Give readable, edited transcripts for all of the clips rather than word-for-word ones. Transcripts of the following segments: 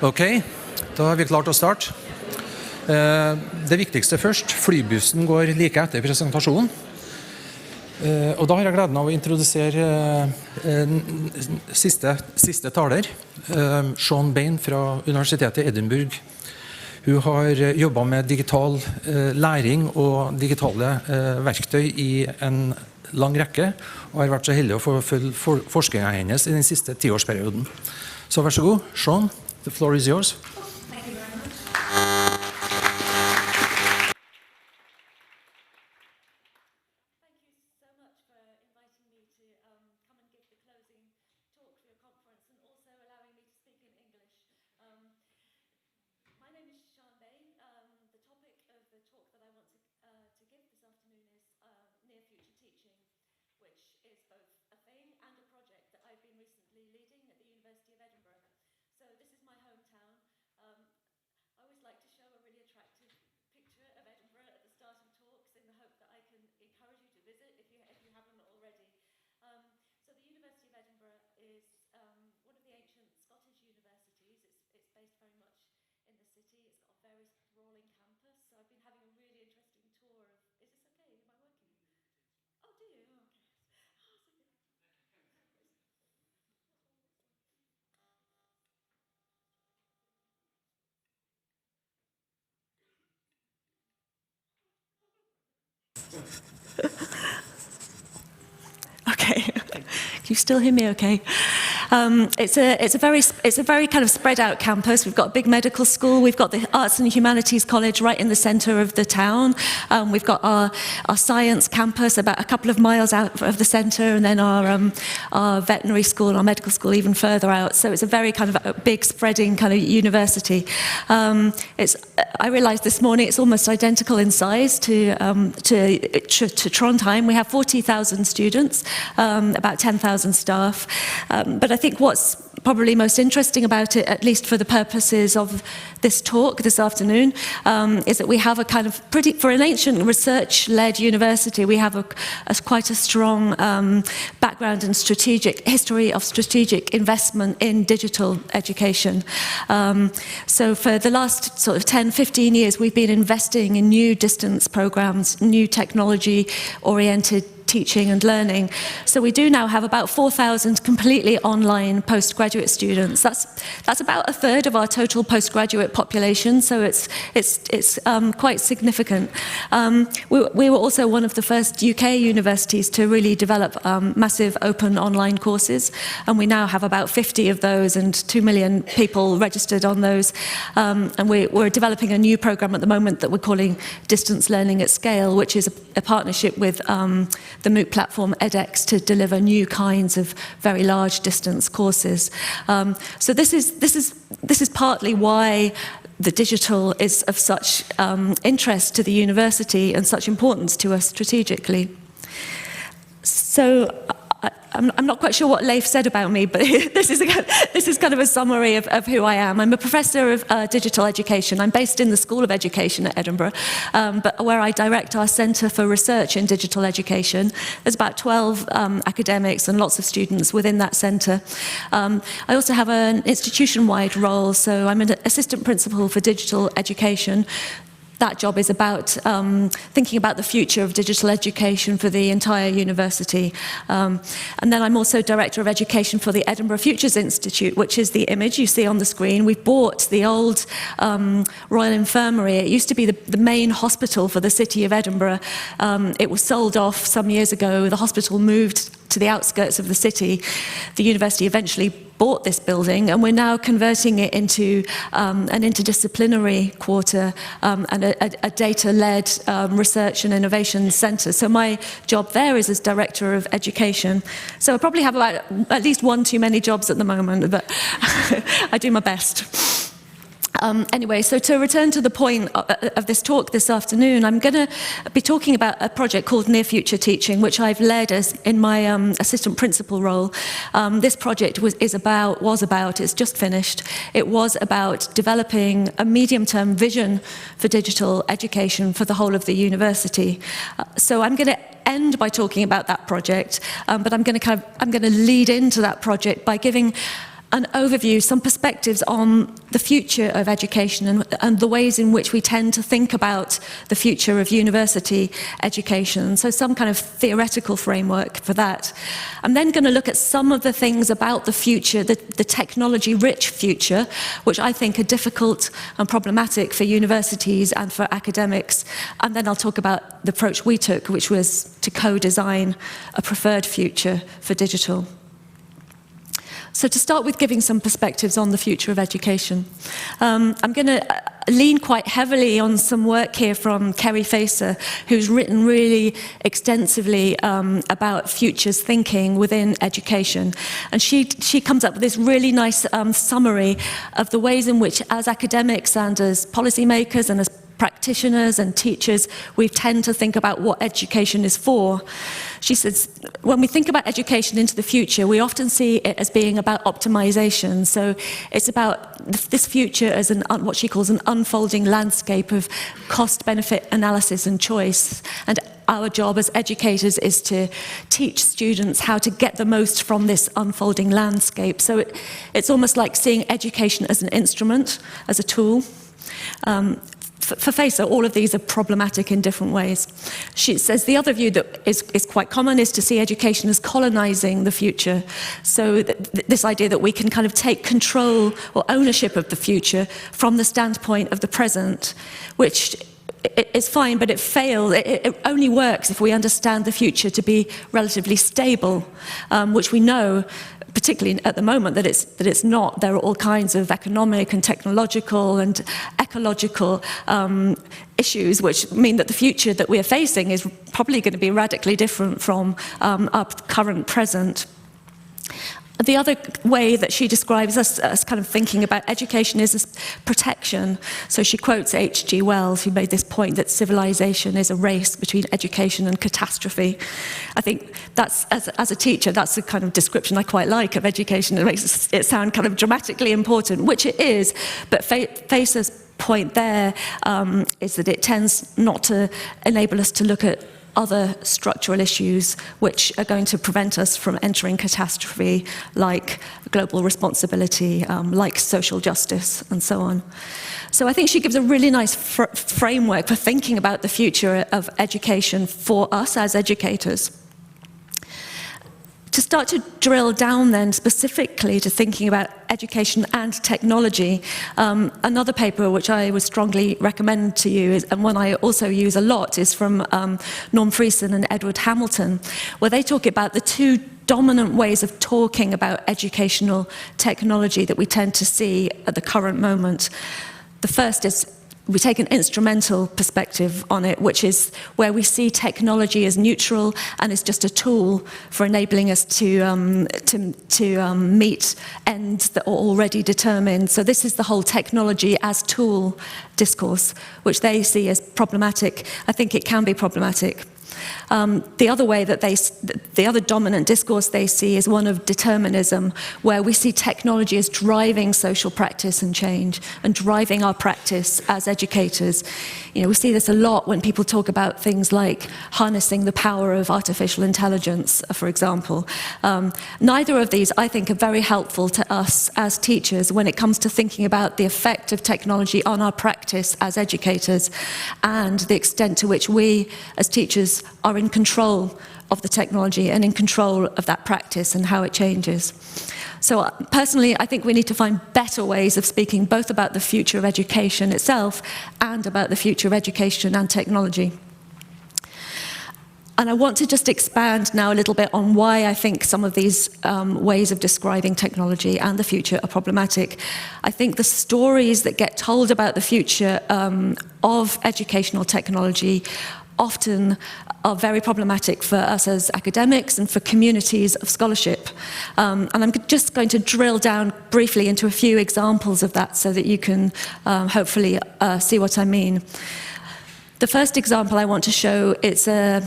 Ok, da er vi klart å starte. Det viktigste først, flybussen går like etter presentasjonen. Og da har jeg gleden av å introdusere siste taler, Sian Bayne fra Universitetet i Edinburgh. Hun har jobbet med digital læring og digitale verktøy i en lang rekke, og har vært så heldig å få følge forskningen hennes i den siste 10-årsperioden. Så vær så god, Sian, the floor is yours. Okay, can you still hear me okay? It's a very kind of spread out campus. We've got a big medical school, we've got the Arts and Humanities College right in the centre of the town. We've got our science campus about a couple of miles out of the centre, and then our veterinary school and our medical school even further out. So it's a very kind of a big spreading kind of university. I realised this morning it's almost identical in size to Trondheim. We have 40,000 students, about 10,000 staff. But I think what's probably most interesting about it, at least for the purposes of this talk this afternoon, is that we have a kind of for an ancient research-led university, we have quite a strong background and history of strategic investment in digital education. So for the last sort of 10, 15 years, we've been investing in new distance programs, new technology-oriented teaching and learning. So we do now have about 4,000 completely online postgraduate students. That's about a third of our total postgraduate population, so it's quite significant. We were also one of the first UK universities to really develop massive open online courses, and we now have about 50 of those and 2 million people registered on those. And we're developing a new program at the moment that we're calling Distance Learning at Scale, which is a partnership with the MOOC platform edX to deliver new kinds of very large distance courses. So this is partly why the digital is of such interest to the university and such importance to us strategically. So I'm not quite sure what Leif said about me, but this is kind of a summary of who I am. I'm a professor of digital education. I'm based in the School of Education at Edinburgh, but where I direct our Centre for Research in Digital Education. There's about 12 academics and lots of students within that centre. I also have an institution-wide role, so I'm an assistant principal for digital education. That job is about thinking about the future of digital education for the entire university. And then I'm also Director of Education for the Edinburgh Futures Institute, which is the image you see on the screen. We've bought the old Royal Infirmary. It used to be the main hospital for the city of Edinburgh. It was sold off some years ago. The hospital moved to the outskirts of the city. The university eventually bought this building, and we're now converting it into an interdisciplinary quarter and a data-led research and innovation centre. So my job there is as Director of Education. So I probably have about at least one too many jobs at the moment, but I do my best. Anyway, so to return to the point of this talk this afternoon, I'm going to be talking about a project called Near Future Teaching, which I've led in my assistant principal role. This project was about, it's just finished, it was about developing a medium-term vision for digital education for the whole of the university. So I'm going to end by talking about that project, but I'm going to lead into that project by giving an overview, some perspectives on the future of education and the ways in which we tend to think about the future of university education. So some kind of theoretical framework for that. I'm then going to look at some of the things about the future, the technology-rich future, which I think are difficult and problematic for universities and for academics. And then I'll talk about the approach we took, which was to co-design a preferred future for digital. So to start with giving some perspectives on the future of education, I'm going to lean quite heavily on some work here from Kerry Facer, who's written really extensively about futures thinking within education. And she comes up with this really nice summary of the ways in which, as academics and as policymakers and as practitioners and teachers, we tend to think about what education is for. She says, when we think about education into the future, we often see it as being about optimization. So it's about this future as what she calls an unfolding landscape of cost-benefit analysis and choice. And our job as educators is to teach students how to get the most from this unfolding landscape. So it's almost like seeing education as an instrument, as a tool. For Facer, all of these are problematic in different ways. She says the other view that is quite common is to see education as colonizing the future. So this idea that we can kind of take control or ownership of the future from the standpoint of the present, which is fine, but it fails. It only works if we understand the future to be relatively stable, which we know, particularly at the moment, that it's not. There are all kinds of economic and technological and ecological issues which mean that the future that we are facing is probably going to be radically different from our current present. The other way that she describes us as kind of thinking about education is as protection. So she quotes H.G. Wells, who made this point that civilization is a race between education and catastrophe. I think that's, as a teacher, that's the kind of description I quite like of education. It makes it sound kind of dramatically important, which it is, but Facer's point there is that it tends not to enable us to look at other structural issues which are going to prevent us from entering catastrophe, like global responsibility, like social justice, and so on. So I think she gives a really nice framework for thinking about the future of education for us as educators. To start to drill down then specifically to thinking about education and technology, another paper which I would strongly recommend to you, and one I also use a lot, is from Norm Friesen and Edward Hamilton, where they talk about the two dominant ways of talking about educational technology that we tend to see at the current moment. The first is we take an instrumental perspective on it, which is where we see technology as neutral and is just a tool for enabling us to meet ends that are already determined. So this is the whole technology as tool discourse, which they see as problematic. I think it can be problematic. The other way that the other dominant discourse they see is one of determinism, where we see technology as driving social practice and change and driving our practice as educators. You know, we see this a lot when people talk about things like harnessing the power of artificial intelligence, for example. Neither of these, I think, are very helpful to us as teachers when it comes to thinking about the effect of technology on our practice as educators and the extent to which we as teachers are in control of the technology and in control of that practice and how it changes. So personally, I think we need to find better ways of speaking both about the future of education itself and about the future of education and technology. And I want to just expand now a little bit on why I think some of these ways of describing technology and the future are problematic. I think the stories that get told about the future of educational technology often are very problematic for us as academics and for communities of scholarship. And I'm just going to drill down briefly into a few examples of that so that you can hopefully see what I mean. The first example I want to show, it's a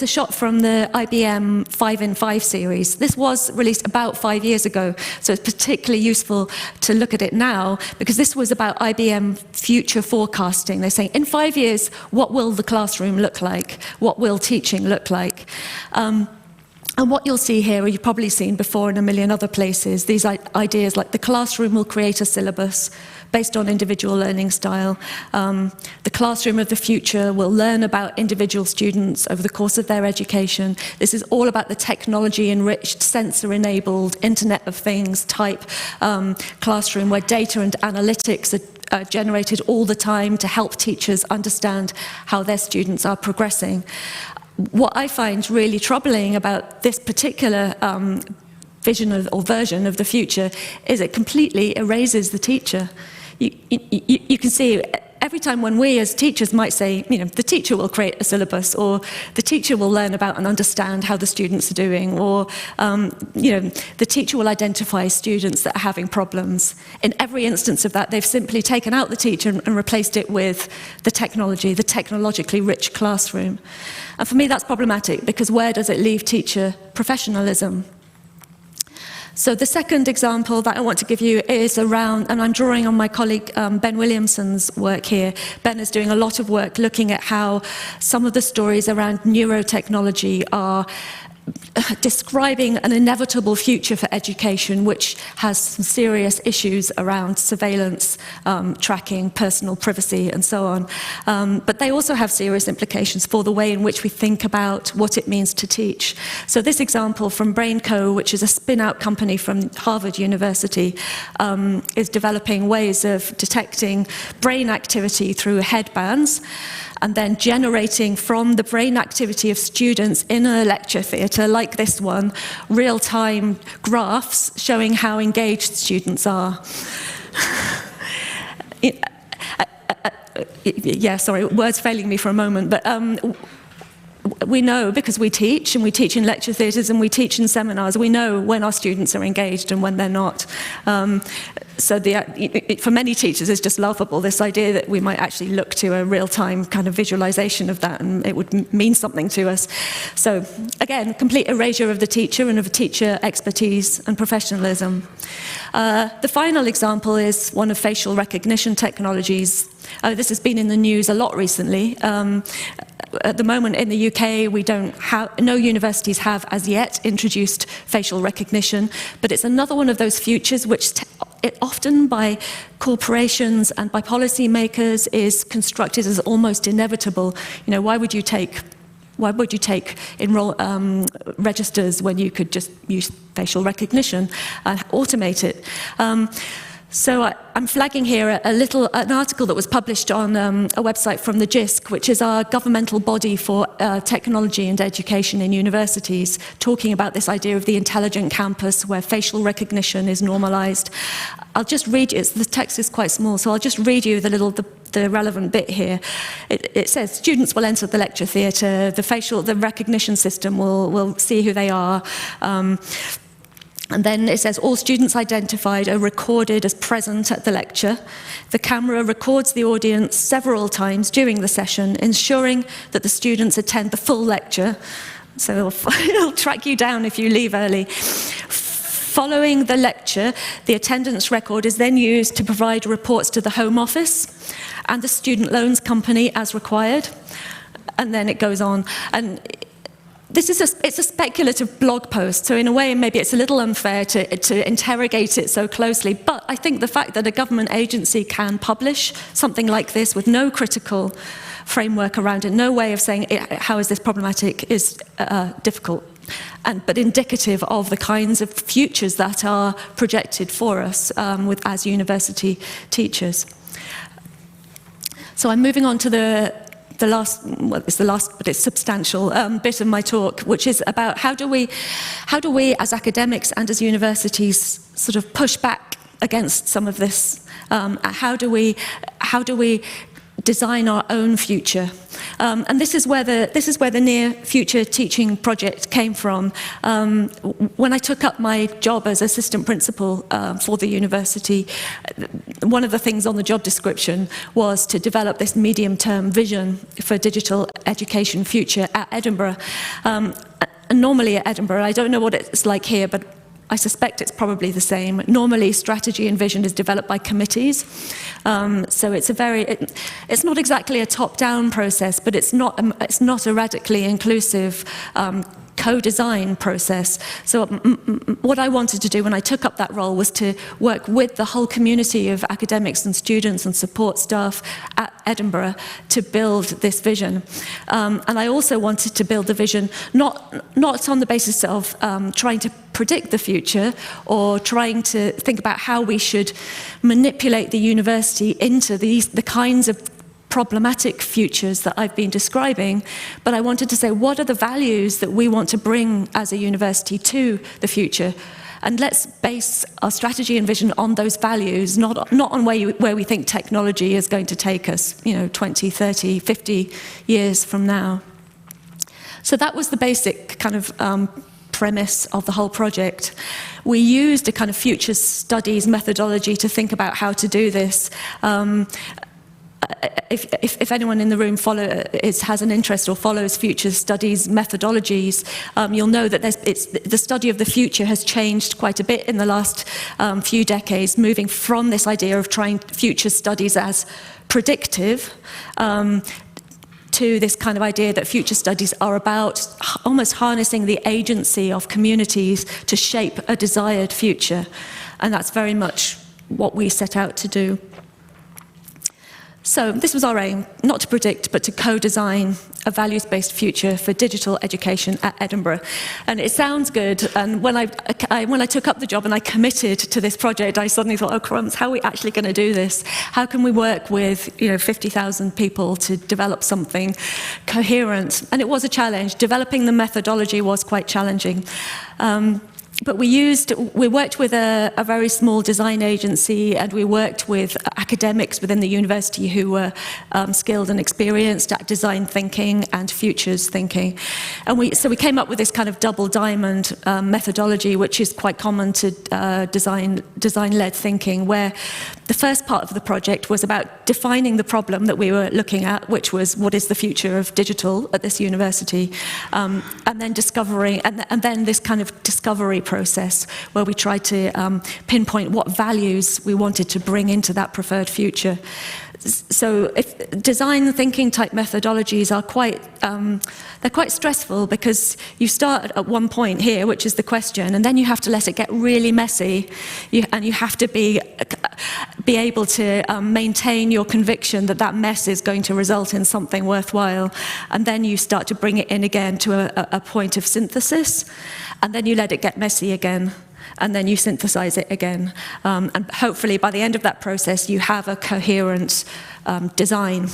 shot from the IBM 5 in 5 series. This was released about 5 years ago, so it's particularly useful to look at it now, because this was about IBM future forecasting. They're saying, in 5 years, what will the classroom look like? What will teaching look like? And what you'll see here, you've probably seen before in a million other places, these ideas like the classroom will create a syllabus based on individual learning style. The classroom of the future will learn about individual students over the course of their education. This is all about the technology-enriched, sensor-enabled, Internet of Things type classroom where data and analytics are generated all the time to help teachers understand how their students are progressing. What I find really troubling about this particular vision or version of the future is it completely erases the teacher. You can see every time when we as teachers might say, you know, the teacher will create a syllabus, or the teacher will learn about and understand how the students are doing, or you know, the teacher will identify students that are having problems. In every instance of that, they've simply taken out the teacher and replaced it with the technology, the technologically rich classroom. And for me, that's problematic, because where does it leave teacher professionalism? So the second example that I want to give you is around, and I'm drawing on my colleague Ben Williamson's work here. Ben is doing a lot of work looking at how some of the stories around neurotechnology are describing an inevitable future for education which has some serious issues around surveillance, tracking, personal privacy, and so on. But they also have serious implications for the way in which we think about what it means to teach. So this example from BrainCo, which is a spin-out company from Harvard University, is developing ways of detecting brain activity through headbands, and then generating from the brain activity of students in a lecture theatre like this one, real-time graphs showing how engaged students are. Yeah, sorry, words failing me for a moment, but we know, because we teach in lecture theatres and we teach in seminars, we know when our students are engaged and when they're not. So for many teachers, it's just laughable, this idea that we might actually look to a real-time kind of visualization of that and it would mean something to us. So again, complete erasure of the teacher and of teacher expertise and professionalism. The final example is one of facial recognition technologies. This has been in the news a lot recently. At the moment in the UK, no universities have as yet introduced facial recognition, but it's another one of those futures which often by corporations and by policymakers is constructed as almost inevitable. You know, why would you take registers when you could just use facial recognition and automate it? So I'm flagging here an article that was published on a website from the JISC, which is our governmental body for technology and education in universities, talking about this idea of the intelligent campus where facial recognition is normalized. I'll just read you, the text is quite small, so I'll just read you the relevant bit here. It says, students will enter the lecture theatre, the recognition system will see who they are, and then it says all students identified are recorded as present at the lecture. The camera records the audience several times during the session, ensuring that the students attend the full lecture. So it'll track you down if you leave early. Following the lecture, the attendance record is then used to provide reports to the Home Office and the Student Loans Company as required. And then it goes on. And it's a speculative blog post, so in a way maybe it's a little unfair to interrogate it so closely, but I think the fact that a government agency can publish something like this with no critical framework around it, no way of saying how is this problematic, is difficult, but indicative of the kinds of futures that are projected for us as university teachers. So I'm moving on to the it's the last, but it's substantial bit of my talk, which is about how do we as academics and as universities sort of push back against some of this? How do we design our own future? And this is where the Near Future Teaching Project came from. When I took up my job as assistant principal for the university, one of the things on the job description was to develop this medium-term vision for digital education future at Edinburgh. And normally at Edinburgh, I don't know what it's like here, but I suspect it's probably the same. Normally, strategy and vision is developed by committees. So it's not exactly a top-down process, but it's not a radically inclusive co-design process. So what I wanted to do when I took up that role was to work with the whole community of academics and students and support staff at Edinburgh to build this vision. And I also wanted to build the vision not on the basis of trying to predict the future or trying to think about how we should manipulate the university into the kinds of problematic futures that I've been describing, but I wanted to say, what are the values that we want to bring as a university to the future? And let's base our strategy and vision on those values, not on where we think technology is going to take us, 20, 30, 50 years from now. So that was the basic kind of premise of the whole project. We used a kind of future studies methodology to think about how to do this. If anyone in the room has an interest or follows future studies methodologies, you'll know that the study of the future has changed quite a bit in the last few decades, moving from this idea of trying future studies as predictive to this kind of idea that future studies are about almost harnessing the agency of communities to shape a desired future. And that's very much what we set out to do. So this was our aim, not to predict, but to co-design a values-based future for digital education at Edinburgh. And it sounds good, and when I took up the job and I committed to this project, I suddenly thought, oh crumbs, how are we actually going to do this? How can we work with 50,000 people to develop something coherent? And it was a challenge. Developing the methodology was quite challenging. But we worked with a very small design agency, and we worked with academics within the university who were skilled and experienced at design thinking and futures thinking. And so we came up with this kind of double diamond methodology, which is quite common to design-led thinking, where the first part of the project was about defining the problem that we were looking at, which was what is the future of digital at this university, and then discovering, and then this kind of discovery process where we tried to pinpoint what values we wanted to bring into that preferred future. So design thinking type methodologies are they're quite stressful, because you start at one point here, which is the question, and then you have to let it get really messy, and you have to be able to maintain your conviction that that mess is going to result in something worthwhile, and then you start to bring it in again to a point of synthesis, and then you let it get messy again, and then you synthesize it again. And hopefully by the end of that process, you have a coherent design.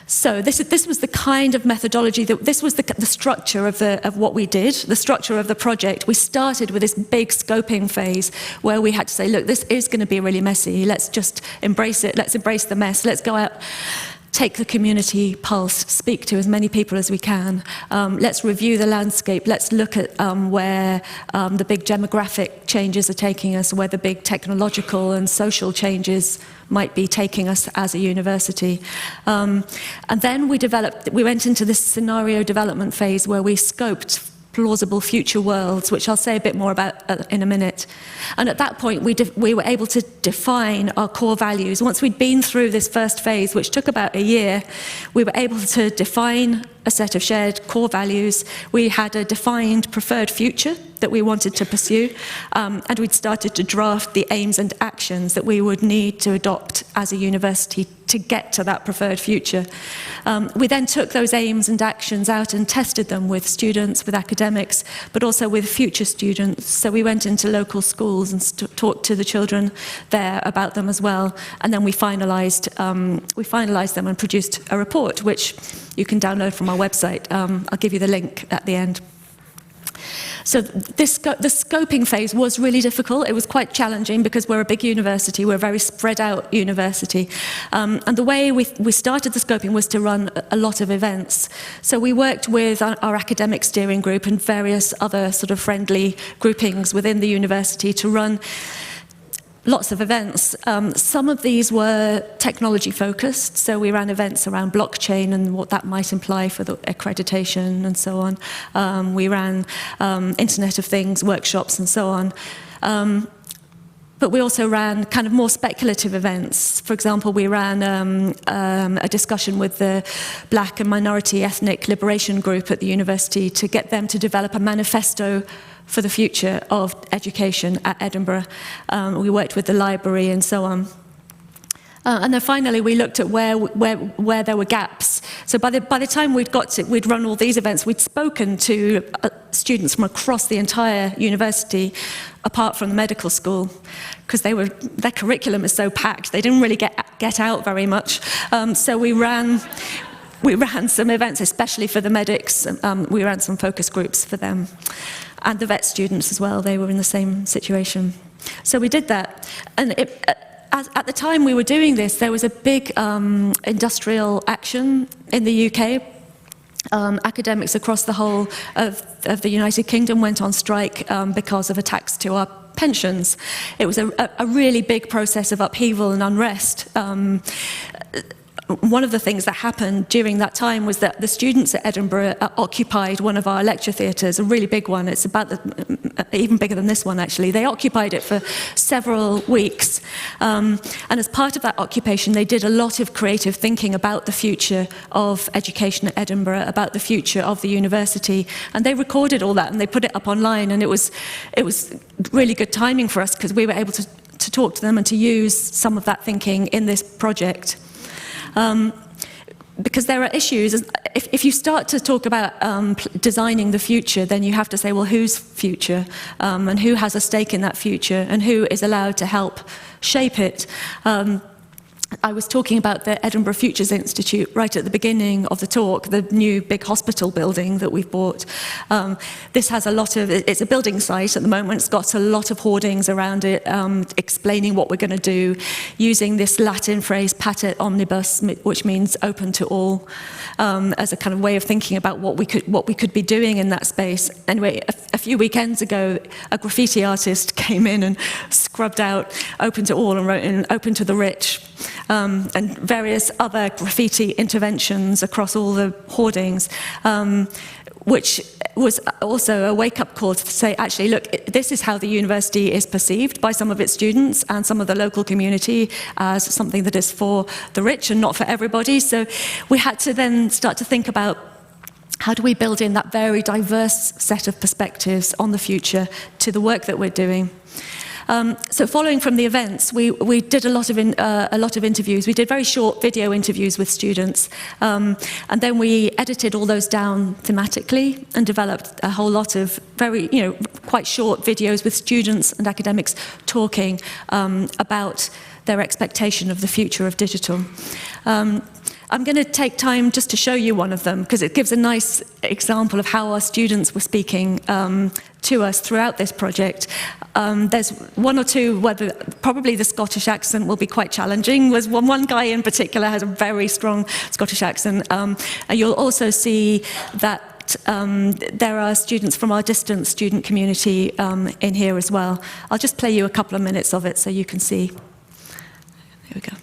So this was the kind of methodology, this was the structure of what we did, the structure of the project. We started with this big scoping phase where we had to say, look, this is going to be really messy. Let's just embrace it. Let's embrace the mess. Let's go out, take the community pulse, speak to as many people as we can. Let's review the landscape. Let's look at where the big demographic changes are taking us, where the big technological and social changes might be taking us as a university. And then we went into this scenario development phase where we scoped plausible future worlds, which I'll say a bit more about in a minute. And at that point, we were able to define our core values. Once we'd been through this first phase, which took about a year, we were able to define a set of shared core values. We had a defined preferred future that we wanted to pursue, and we'd started to draft the aims and actions that we would need to adopt as a university to get to that preferred future. We then took those aims and actions out and tested them with students, with academics, but also with future students. So we went into local schools and talked to the children there about them as well. And then we finalised them and produced a report, which you can download from our website. I'll give you the link at the end. So the scoping phase was really difficult. It was quite challenging because we're a big university, we're a very spread out university. And the way we started the scoping was to run a lot of events. So we worked with our academic steering group and various other sort of friendly groupings within the university to run lots of events. Some of these were technology focused, so we ran events around blockchain and what that might imply for the accreditation and so on. We ran Internet of Things workshops and so on. But we also ran kind of more speculative events. For example, we ran a discussion with the Black and Minority Ethnic Liberation Group at the university to get them to develop a manifesto for the future of education at Edinburgh. We worked with the library and so on. And then finally, we looked at where there were gaps. So by the time we'd run all these events, we'd spoken to students from across the entire university, apart from the medical school, because their curriculum is so packed. They didn't really get out very much. So we ran some events, especially for the medics. We ran some focus groups for them. And the vet students as well, they were in the same situation. So we did that. And at the time we were doing this, there was a big industrial action in the UK. Academics across the whole of the United Kingdom went on strike because of attacks to our pensions. It was a really big process of upheaval and unrest. One of the things that happened during that time was that the students at Edinburgh occupied one of our lecture theatres, a really big one. It's about even bigger than this one, actually. They occupied it for several weeks. And as part of that occupation, they did a lot of creative thinking about the future of education at Edinburgh, about the future of the university. And they recorded all that and they put it up online. And it was really good timing for us because we were able to talk to them and to use some of that thinking in this project. Because there are issues. If you start to talk about designing the future, then you have to say, well, whose future? And who has a stake in that future? And who is allowed to help shape it? I was talking about the Edinburgh Futures Institute right at the beginning of the talk, the new big hospital building that we've bought. This has it's a building site at the moment. It's got a lot of hoardings around it, explaining what we're going to do, using this Latin phrase, patet omnibus, which means open to all, as a kind of way of thinking about what we could be doing in that space. Anyway, a few weekends ago, a graffiti artist came in and scrubbed out open to all and wrote in open to the rich. And various other graffiti interventions across all the hoardings, which was also a wake-up call to say, actually, look, this is how the university is perceived by some of its students and some of the local community as something that is for the rich and not for everybody. So we had to then start to think about how do we build in that very diverse set of perspectives on the future to the work that we're doing. So following from the events, we did a lot of interviews. We did very short video interviews with students, and then we edited all those down thematically and developed a whole lot of very, quite short videos with students and academics talking about their expectation of the future of digital. I'm going to take time just to show you one of them because it gives a nice example of how our students were speaking to us throughout this project. There's one or two where probably the Scottish accent will be quite challenging. There's one guy in particular has a very strong Scottish accent. And you'll also see that there are students from our distant student community in here as well. I'll just play you a couple of minutes of it so you can see. There we go.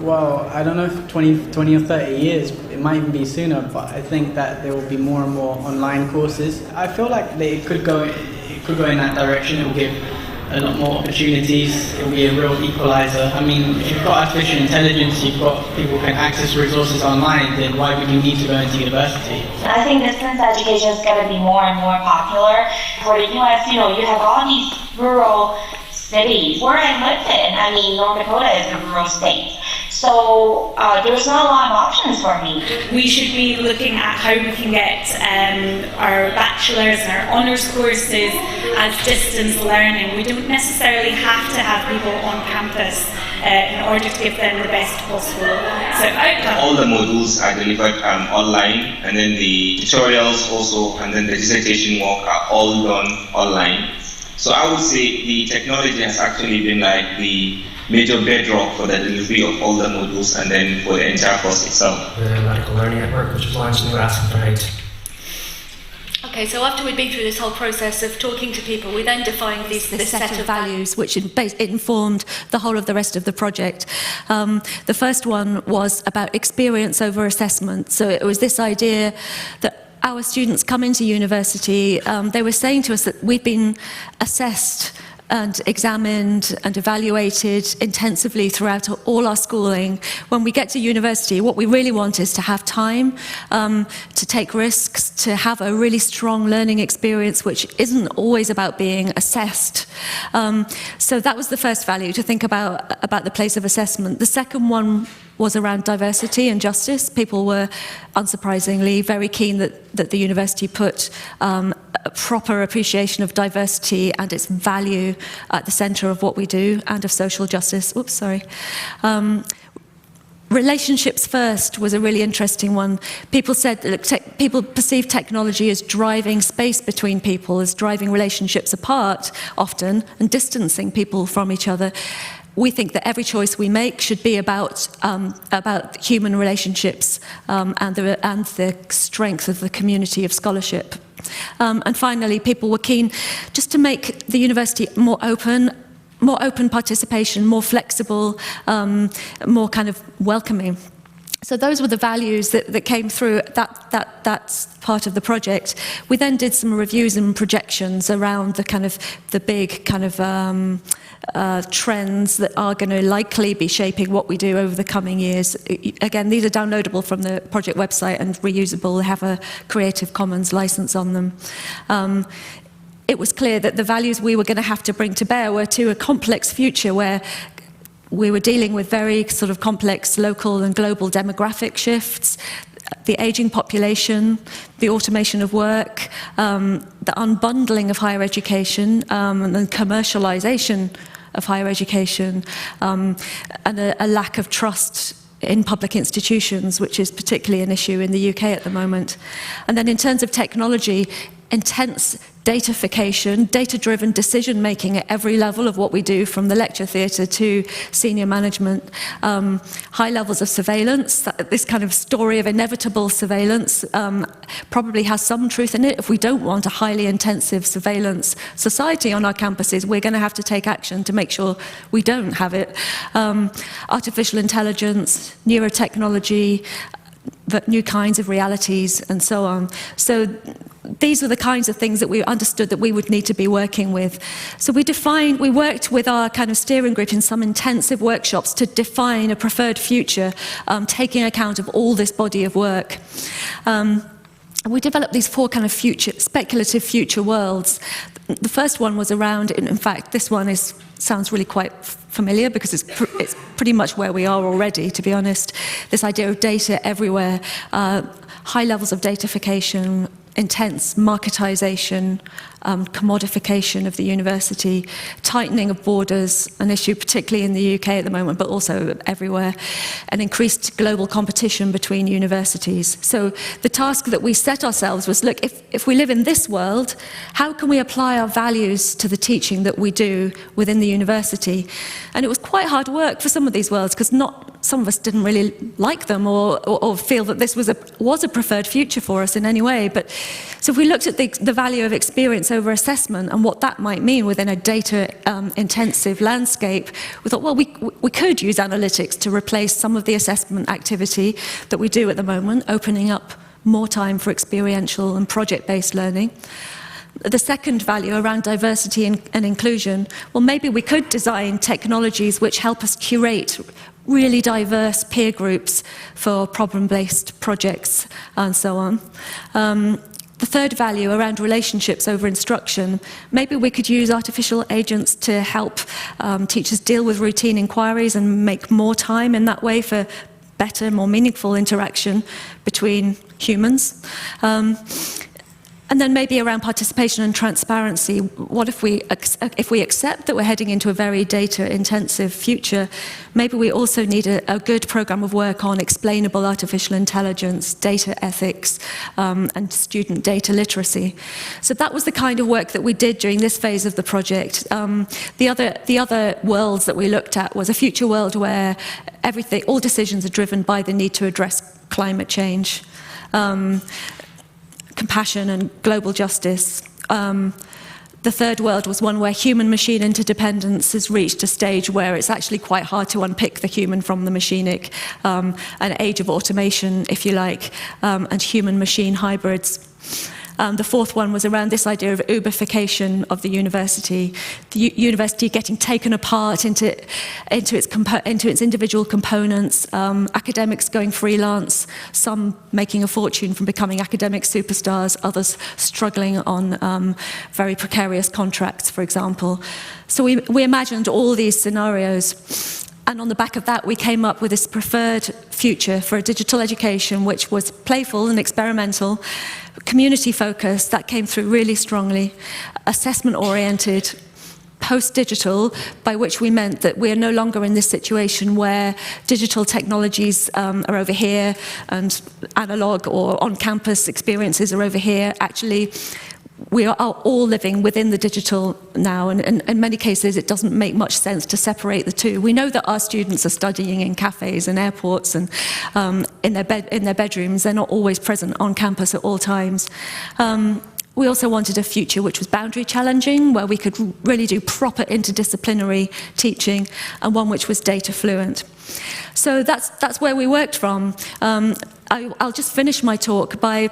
Well, I don't know if 20 or 30 years, it might even be sooner, but I think that there will be more and more online courses. I feel like it could go in that direction. It will give a lot more opportunities. It will be a real equalizer. I mean, if you've got artificial intelligence, you've got people who can access resources online, then why would you need to go into university? I think distance education is going to be more and more popular. For the US, you have all these rural cities. Where I live in, I mean, North Dakota is a rural state. So there's not a lot of options for me. We should be looking at how we can get our bachelor's and our honours courses as distance learning. We don't necessarily have to have people on campus in order to give them the best possible outcome. All the modules are delivered online, and then the tutorials also, and then the dissertation work are all done online. So I would say the technology has actually been like the major bedrock for the delivery of all the modules and then for the entire course itself. The Medical Learning Network, which was launched in the last night. Okay, so after we'd been through this whole process of talking to people, we then defined this set of values which informed the whole of the rest of the project. The first one was about experience over assessment. So it was this idea that our students come into university, they were saying to us that we've been assessed and examined and evaluated intensively throughout all our schooling. When we get to university, what we really want is to have time to take risks, to have a really strong learning experience, which isn't always about being assessed. So that was the first value, to think about the place of assessment. The second one was around diversity and justice. People were, unsurprisingly, very keen that the university put a proper appreciation of diversity and its value at the centre of what we do, and of social justice. Oops, sorry. Relationships first was a really interesting one. People said that people perceive technology as driving space between people, as driving relationships apart often, and distancing people from each other. We think that every choice we make should be about human relationships and the strength of the community of scholarship. And finally, people were keen just to make the university more open participation, more flexible, more kind of welcoming. So those were the values that came through that's part of the project. We then did some reviews and projections around the big trends that are going to likely be shaping what we do over the coming years. Again, these are downloadable from the project website and reusable. They have a Creative Commons license on them. It was clear that the values we were going to have to bring to bear were to a complex future where we were dealing with very sort of complex local and global demographic shifts, the ageing population, the automation of work, the unbundling of higher education, and the commercialization of higher education, and a lack of trust in public institutions, which is particularly an issue in the UK at the moment. And then in terms of technology, intense datafication, data-driven decision-making at every level of what we do, from the lecture theatre to senior management, high levels of surveillance. This kind of story of inevitable surveillance probably has some truth in it. If we don't want a highly intensive surveillance society on our campuses, we're going to have to take action to make sure we don't have it. Artificial intelligence, neurotechnology, new kinds of realities, and so on. So these are the kinds of things that we understood that we would need to be working with. So we worked with our kind of steering group in some intensive workshops to define a preferred future, taking account of all this body of work. We developed these four kind of speculative future worlds. The first one was around, in fact, this one sounds really quite familiar because it's pretty much where we are already, to be honest. This idea of data everywhere, high levels of datafication, intense marketization, commodification of the university, tightening of borders, an issue particularly in the UK at the moment, but also everywhere, and increased global competition between universities. So the task that we set ourselves was, look, if we live in this world, how can we apply our values to the teaching that we do within the university? And it was quite hard work for some of these worlds, because some of us didn't really like them or feel that this was a preferred future for us in any way. But so if we looked at the value of experience over assessment and what that might mean within a data-intensive landscape, we thought, well, we could use analytics to replace some of the assessment activity that we do at the moment, opening up more time for experiential and project-based learning. The second value around diversity and inclusion, well, maybe we could design technologies which help us curate really diverse peer groups for problem-based projects and so on. The third value around relationships over instruction, maybe we could use artificial agents to help teachers deal with routine inquiries and make more time in that way for better, more meaningful interaction between humans. And then maybe around participation and transparency, what if we accept that we're heading into a very data-intensive future, maybe we also need a good program of work on explainable artificial intelligence, data ethics, and student data literacy. So that was the kind of work that we did during this phase of the project. The other worlds that we looked at was a future world where all decisions are driven by the need to address climate change. Compassion and global justice. The third world was one where human-machine interdependence has reached a stage where it's actually quite hard to unpick the human from the machinic, an age of automation, if you like, and human-machine hybrids. The fourth one was around this idea of Uberification of the university getting taken apart into its individual components, academics going freelance, some making a fortune from becoming academic superstars, others struggling on very precarious contracts, for example. So we imagined all these scenarios. And on the back of that, we came up with this preferred future for a digital education, which was playful and experimental, community-focused, that came through really strongly, assessment-oriented, post-digital, by which we meant that we are no longer in this situation where digital technologies are over here and analog or on-campus experiences are over here. Actually, we are all living within the digital now, and in many cases it doesn't make much sense to separate the two. We know that our students are studying in cafes and airports and in their bedrooms. They're not always present on campus at all times. We also wanted a future which was boundary challenging, where we could really do proper interdisciplinary teaching, and one which was data fluent. So that's where we worked from. I'll just finish my talk by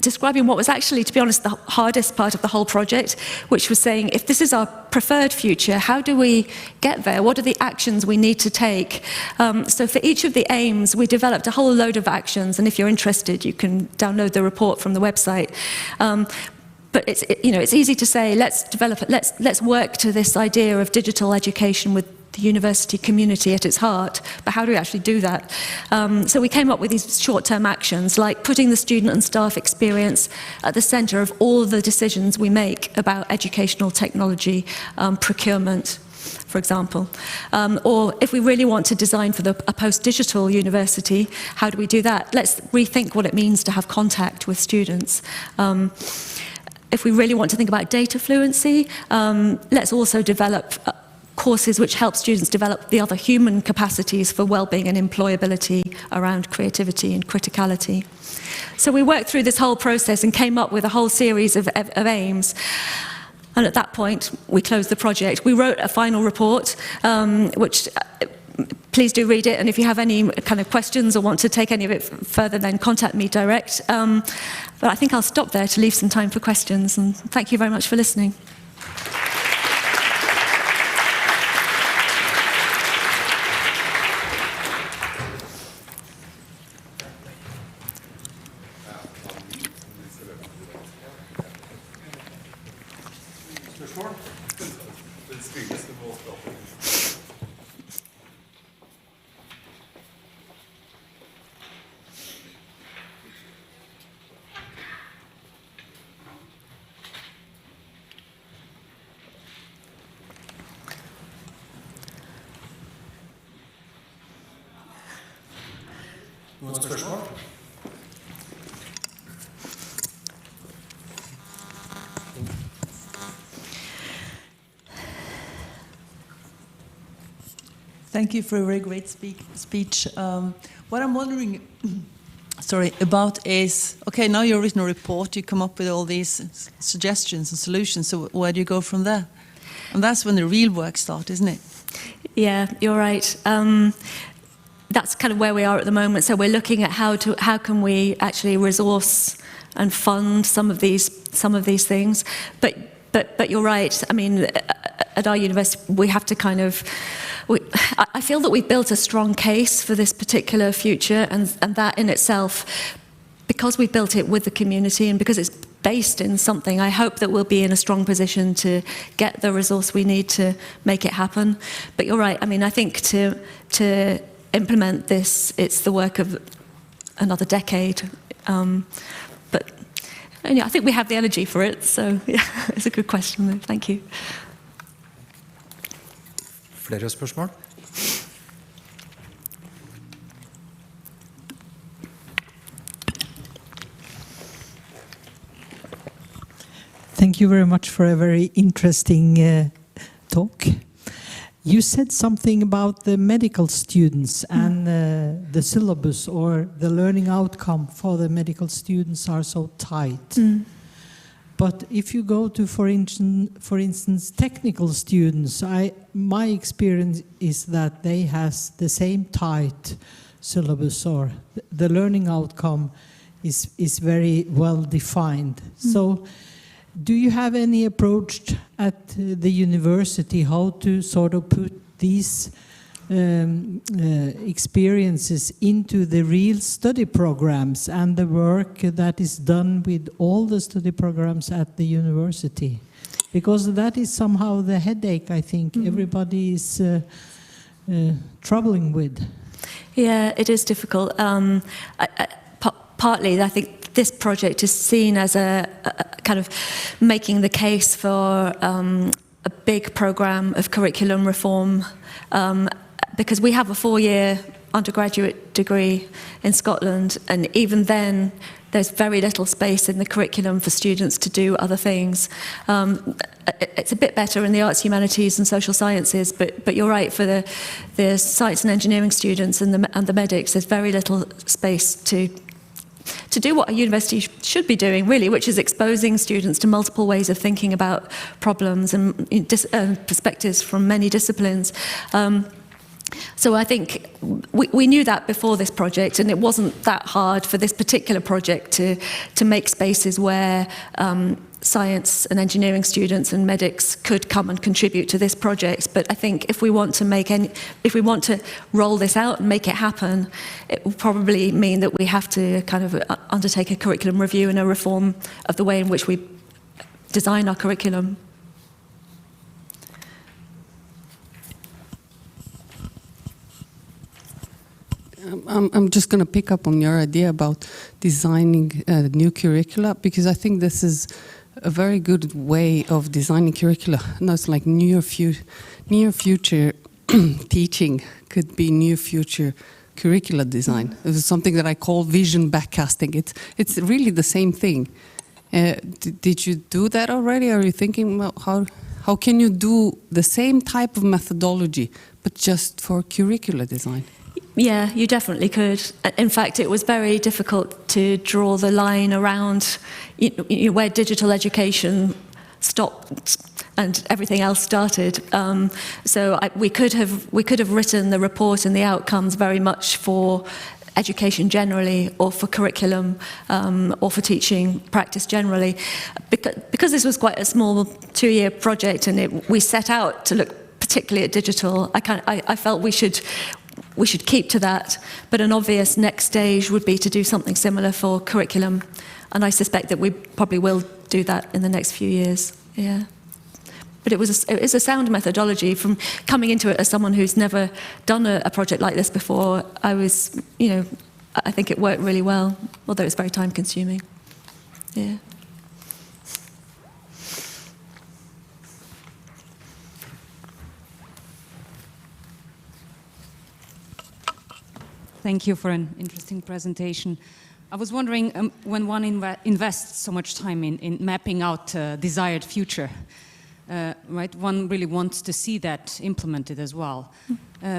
describing what was actually, to be honest, the hardest part of the whole project, which was saying, if this is our preferred future, how do we get there? What are the actions we need to take? So for each of the aims, we developed a whole load of actions, and if you're interested, you can download the report from the website. But it's easy to say, let's work to this idea of digital education with the university community at its heart, but how do we actually do that? So we came up with these short-term actions, like putting the student and staff experience at the centre of all the decisions we make about educational technology, procurement, for example. Or if we really want to design for a post-digital university, how do we do that? Let's rethink what it means to have contact with students. If we really want to think about data fluency, let's also develop courses which help students develop the other human capacities for well-being and employability around creativity and criticality. So we worked through this whole process and came up with a whole series of aims. And at that point, we closed the project. We wrote a final report, which please do read it. And if you have any kind of questions or want to take any of it further, then contact me direct. But I think I'll stop there to leave some time for questions. And thank you very much for listening. Noen spørsmål? Thank you for a very great speech. What I'm wondering about is, okay, now you've written a report, you come up with all these suggestions and solutions, so where do you go from there? And that's when the real work starts, isn't it? Yeah, you're right. That's kind of where we are at the moment. So we're looking at how can we actually resource and fund some of these things. But you're right. I mean, at our university, we have to kind of. I feel that we've built a strong case for this particular future, and that in itself because we built it with the community and because it's based in something, I hope that we'll be in a strong position to get the resource we need to make it happen. But you're right, I mean, I think to implement this, it's the work of another decade. But I think we have the energy for it, so yeah, it's a good question, though. Thank you. Flere spørsmål? Thank you very much for a very interesting talk. You said something about the medical students and the syllabus or the learning outcome for the medical students are so tight. But if you go to, for instance, technical students, my experience is that they has the same tight syllabus, or the learning outcome is very well defined. So do you have any approach at the university how to sort of put these experiences into the real study programs and the work that is done with all the study programs at the university? Because that is somehow the headache, I think, everybody is troubling with. Yeah, it is difficult. Partly, I think this project is seen as a kind of making the case for a big program of curriculum reform, because we have a 4-year undergraduate degree in Scotland, and even then there's very little space in the curriculum for students to do other things. It's a bit better in the arts, humanities and social sciences, but you're right, for the science and engineering students and the medics, there's very little space to do what a university should be doing, really, which is exposing students to multiple ways of thinking about problems and perspectives from many disciplines. So I think we knew that before this project, and it wasn't that hard for this particular project to make spaces where science and engineering students and medics could come and contribute to this project. But I think if we want to roll this out and make it happen, it will probably mean that we have to kind of undertake a curriculum review and a reform of the way in which we design our curriculum. I'm just going to pick up on your idea about designing new curricula, because I think this is a very good way of designing curricula. No, it's like near future teaching could be near future curricula design. It was something that I call vision backcasting. It's really the same thing. Did you do that already? Are you thinking, well, how can you do the same type of methodology but just for curricula design? Yeah, you definitely could. In fact, it was very difficult to draw the line around where digital education stopped and everything else started. So we could have written the report and the outcomes very much for education generally, or for curriculum, or for teaching practice generally. Because this was quite a small 2-year project, and we set out to look particularly at digital, I felt we should keep to that, but an obvious next stage would be to do something similar for curriculum, and I suspect that we probably will do that in the next few years. Yeah, but it is a sound methodology. From coming into it as someone who's never done a project like this before, I think it worked really well, although it's very time consuming. Yeah. Thank you for an interesting presentation. I was wondering, when one invests so much time in mapping out a desired future, right? One really wants to see that implemented as well.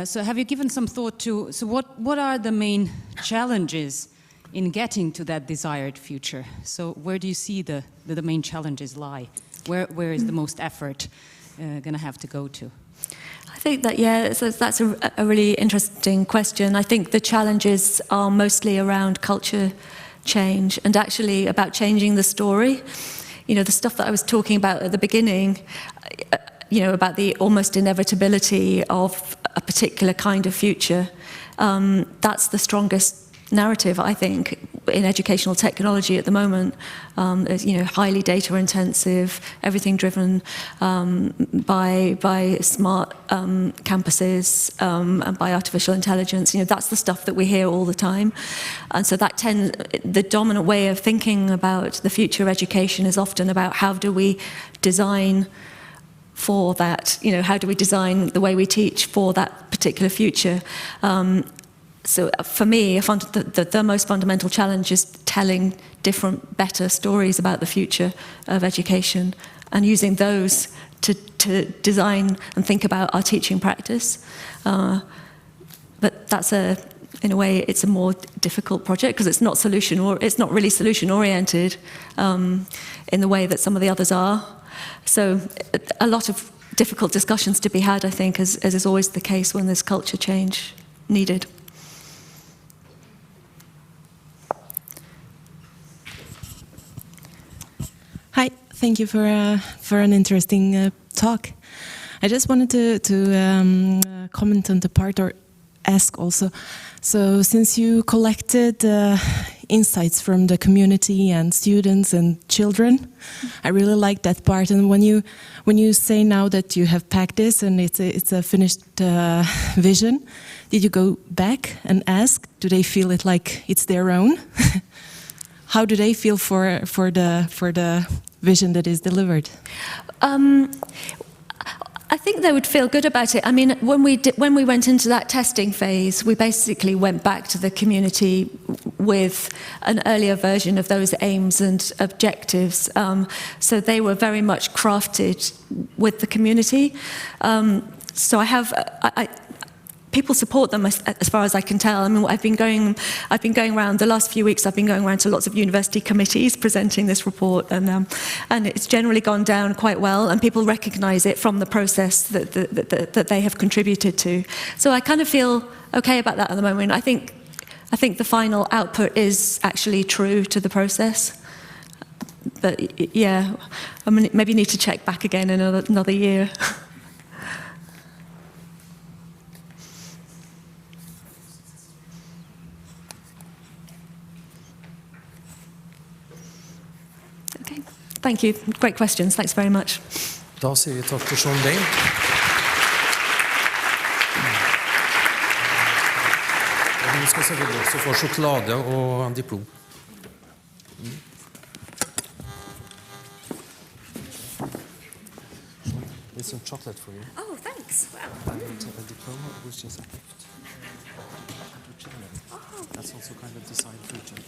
So have you given some thought to, what are the main challenges in getting to that desired future? So where do you see the main challenges lie? Where is the most effort going to have to go to? I think that, yeah, so that's a really interesting question. I think the challenges are mostly around culture change and actually about changing the story. The stuff that I was talking about at the beginning, about the almost inevitability of a particular kind of future, that's the strongest narrative, I think. in educational technology at the moment. Is, highly data intensive, everything driven by smart campuses and by artificial intelligence. That's the stuff that we hear all the time, and so the dominant way of thinking about the future of education is often about how do we design for that. How do we design the way we teach for that particular future? So for me, the most fundamental challenge is telling different, better stories about the future of education and using those to design and think about our teaching practice. But that's in a way, it's a more difficult project because it's not really solution oriented in the way that some of the others are. So a lot of difficult discussions to be had, I think, as is always the case when there's culture change needed. Hi, thank you for an interesting talk. I just wanted to comment on the part or ask also. So since you collected insights from the community and students and children, I really like that part. And when you say now that you have packed this and it's a finished vision, did you go back and ask? Do they feel it like it's their own? How do they feel for the vision that is delivered? I think they would feel good about it. I mean, when we went into that testing phase, we basically went back to the community with an earlier version of those aims and objectives. So they were very much crafted with the community. So people support them as far as I can tell. I mean, I've been going around the last few weeks. I've been going around to lots of university committees presenting this report, and it's generally gone down quite well. And people recognise it from the process that they have contributed to. So I kind of feel okay about that at the moment. I think the final output is actually true to the process. But yeah, I mean, maybe need to check back again in another year. Thank you. Great questions. Thanks very much. Da sier vi takk til Sian Bayne. Og hun skal selvfølgelig også få sjokolade og en diplom. There's some chocolate for you. Oh, thanks. Wow. And a diploma, which is a gift. Oh. That's also kind of design feature.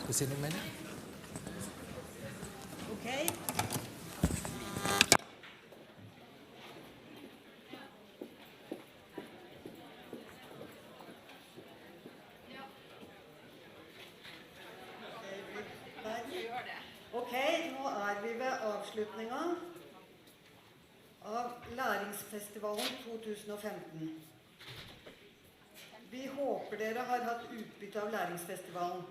Skal vi si noe mer? Okay. Ok, nå vi ved avslutningen av Læringsfestivalen 2015. Vi håper dere har hatt utbytte av Læringsfestivalen.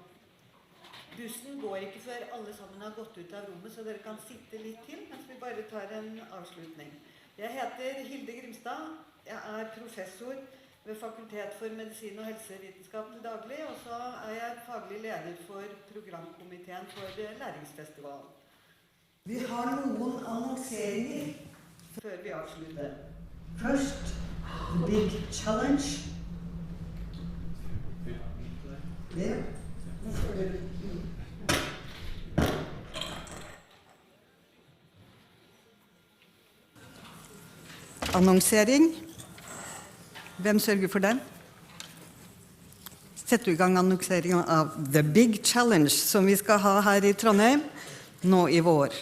Bussen går ikke før alle sammen har gått ut av rommet, så dere kan sitte litt til mens vi bare tar en avslutning. Jeg heter Hilde Grimstad. Jeg professor ved Fakultet for medisin og helsevitenskap til daglig, og så jeg faglig leder for programkomiteen for Læringsfestivalen. Vi har noen annonseringer før vi avslutter. Først, the big challenge. Yeah. Annonsering. Hvem sørger for den? Setter i gang annonseringen av The Big Challenge, som vi skal ha her i Trondheim nå i vår.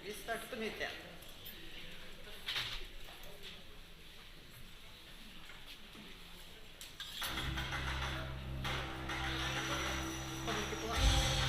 Vi starter på nytt igjen. Kommer ikke på.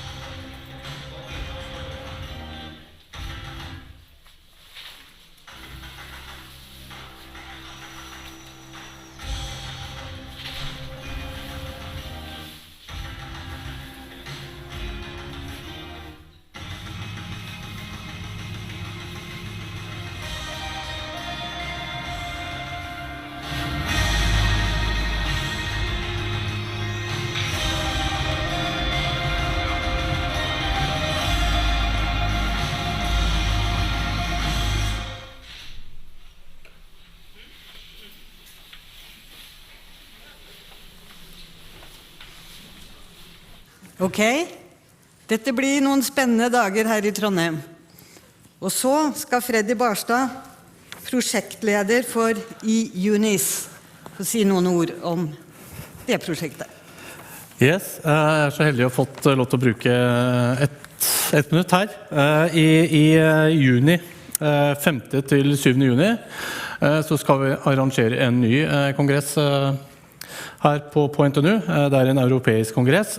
Ok, dette blir noen spennende dager her I Trondheim. Og så skal Freddy Barstad, prosjektleder for eUnis, få si noen ord om det prosjektet. Yes, jeg så heldig å ha fått lov til å bruke ett minutt her. I juni, 5. til 7. juni, så skal vi arrangere en ny kongress her på NTNU. Det en europeisk kongress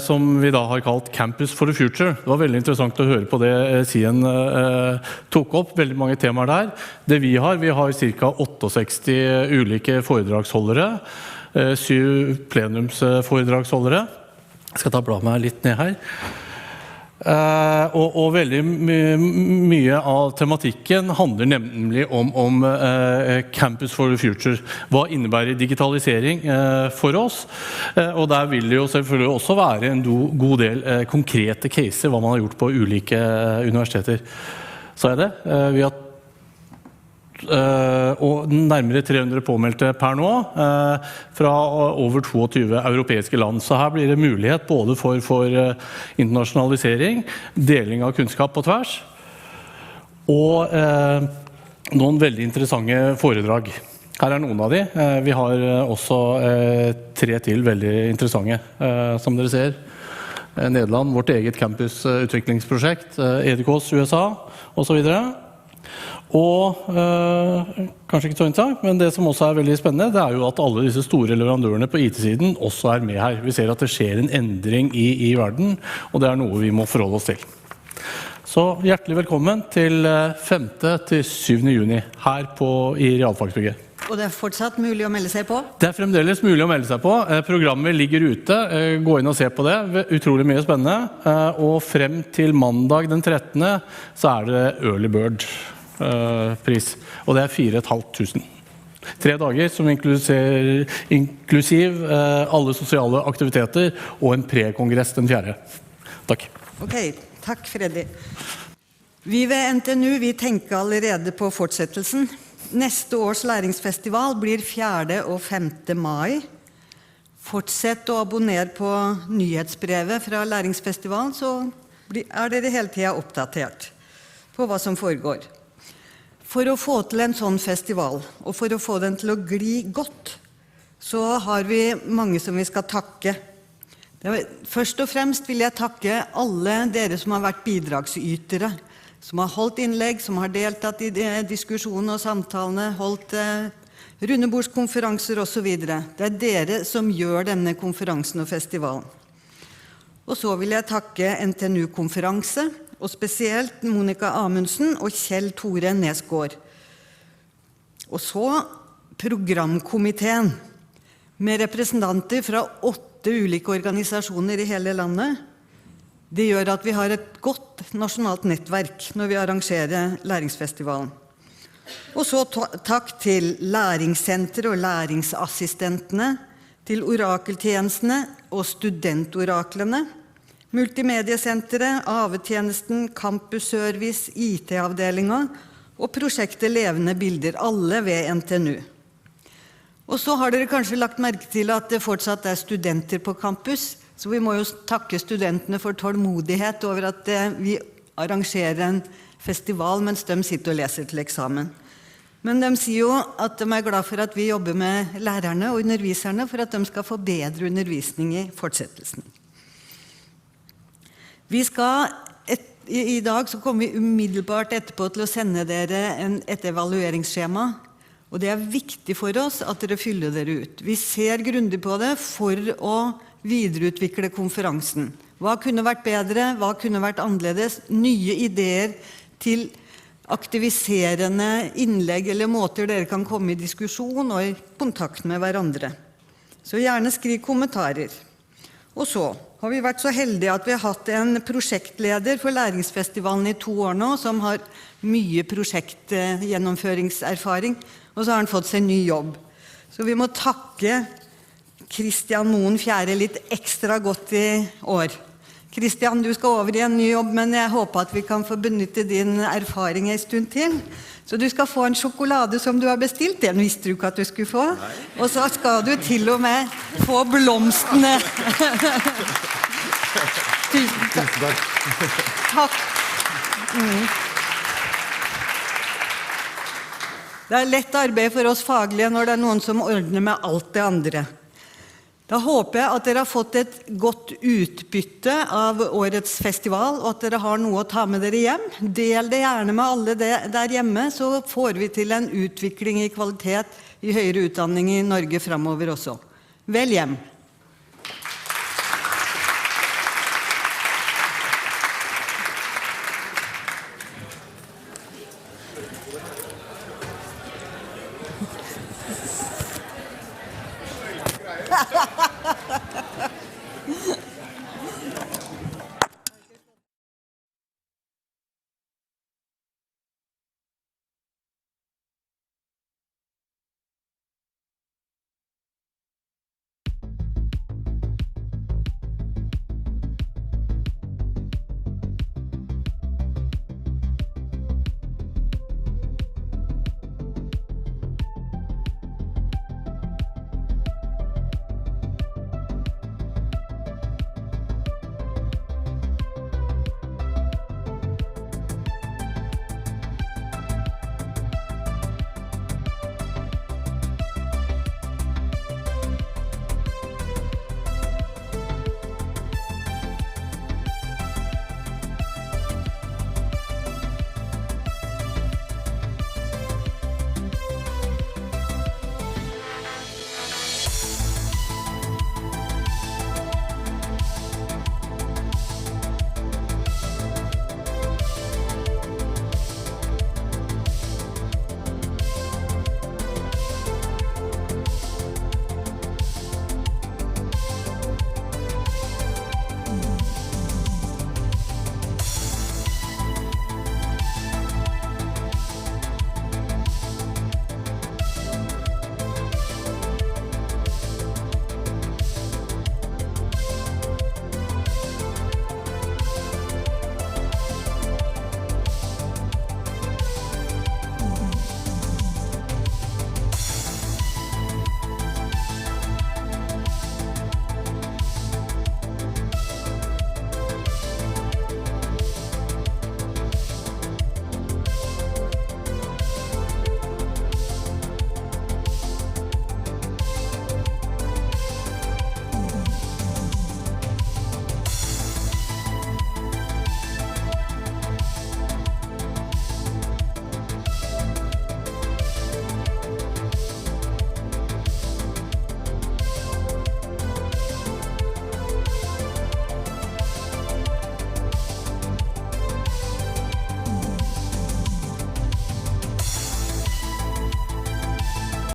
som vi da har kalt Campus for the Future. Det var veldig interessant å høre på det Sian tok opp, veldig mange temaer der. Det vi har ca. 68 ulike foredragsholdere, 7 plenumsforedragsholdere. Jeg skal ta bladet meg litt ned her. Og veldig mye av tematikken handler nemlig om Campus for the Future. Hva innebærer digitalisering for oss? Og der vil det jo selvfølgelig også være en god del konkrete caser, hva man har gjort på ulike universiteter. Så det. Vi har og nærmere 300 påmeldte per nå fra over 22 europeiske land. Så her blir det mulighet både for internasjonalisering, deling av kunnskap på tvers, og noen veldig interessante foredrag. Her noen av de. Vi har også 3 til veldig interessante, som dere ser. Nederland, vårt eget campusutviklingsprosjekt, EDKs USA, og så videre. Og kanskje ikke så interessant, men det som også veldig spennende, det jo at alle disse store leverandørene på IT-siden også med her. Vi ser at det skjer en endring I verden, og det noe vi må forholde oss til. Så hjertelig velkommen til 5. til 7. juni her I Realfagsbygget. Og det fortsatt mulig å melde seg på? Det fremdeles mulig å melde seg på. Programmet ligger ute. Gå inn og se på det. Utrolig mye spennende. Og frem til mandag den 13. så det Early Bird pris. Og det 4.500. 3 dager som inklusiv alle sosiale aktiviteter og en prekongress den 4. Takk. Ok, takk Freddy. Vi ved NTNU vi tenker allerede på fortsettelsen. Neste års Læringsfestival blir 4. og 5. mai. Fortsett å abonnere på nyhetsbrevet fra Læringsfestivalen, så dere hele tiden oppdatert på hva som foregår. For å få til en sånn festival, og for å få den til å gli godt, så har vi mange som vi skal takke. Først og fremst vil jeg takke alle dere som har vært bidragsytere, som har holdt innlegg, som har deltatt I diskusjoner og samtalene, holdt rundebordskonferanser og så videre. Det dere som gjør denne konferansen og festivalen. Og så vil jeg takke NTNU-konferanse, og spesielt Monica Amundsen og Kjell Tore Nesgård. Og så programkomiteen, med representanter fra 8 ulike organisasjoner I hele landet. Det gjør at vi har et godt nasjonalt nettverk når vi arrangerer Læringsfestivalen. Og så takk til Læringssenter og læringsassistentene, til orakeltjenestene og studentораklene, Multimediesenteret, AV-tjenesten, campusservice, IT-avdelingen og prosjektet Levende bilder, alle ved NTNU. Og så har dere kanskje lagt merke til at det fortsatt studenter på campus, så vi må jo takke studentene for tålmodighet over at vi arrangerer en festival mens de sitter og leser til eksamen. Men de sier jo at de glad for at vi jobber med lærerne og underviserne for at de skal få bedre undervisning I fortsettelsen. Vi skal, I dag så kommer vi umiddelbart etterpå til å sende dere et evalueringsskjema, og det viktig for oss at dere fyller dere ut. Vi ser grundig på det for å videreutvikle konferansen. Hva kunne vært bedre, hva kunne vært annerledes, nye ideer til aktiviserende innlegg eller måter dere kan komme I diskusjon og I kontakt med hverandre. Så gjerne skriv kommentarer. Og så har vi vært så heldige at vi har hatt en prosjektleder for Læringsfestivalen I 2 år nå, som har mye prosjektgjennomføringserfaring, og så har han fått seg ny jobb. Så vi må takke Kristian Moen Fjære litt ekstra godt I år. Christian, du skal over I en ny jobb, men jeg håper at vi kan få benytte din erfaring en stund til. Så du skal få en sjokolade som du har bestilt, den visste du ikke at du skulle få. Og så skal du til og med få blomstene. Tusen takk. Takk. Det lett arbeid for oss faglige når det noen som ordner med alt det andre. Da håper jeg at dere har fått et godt utbytte av årets festival, og at dere har noe å ta med dere hjem. Del det gjerne med alle der hjemme, så får vi til en utvikling I kvalitet I høyere utdanning I Norge fremover også. Vel hjem!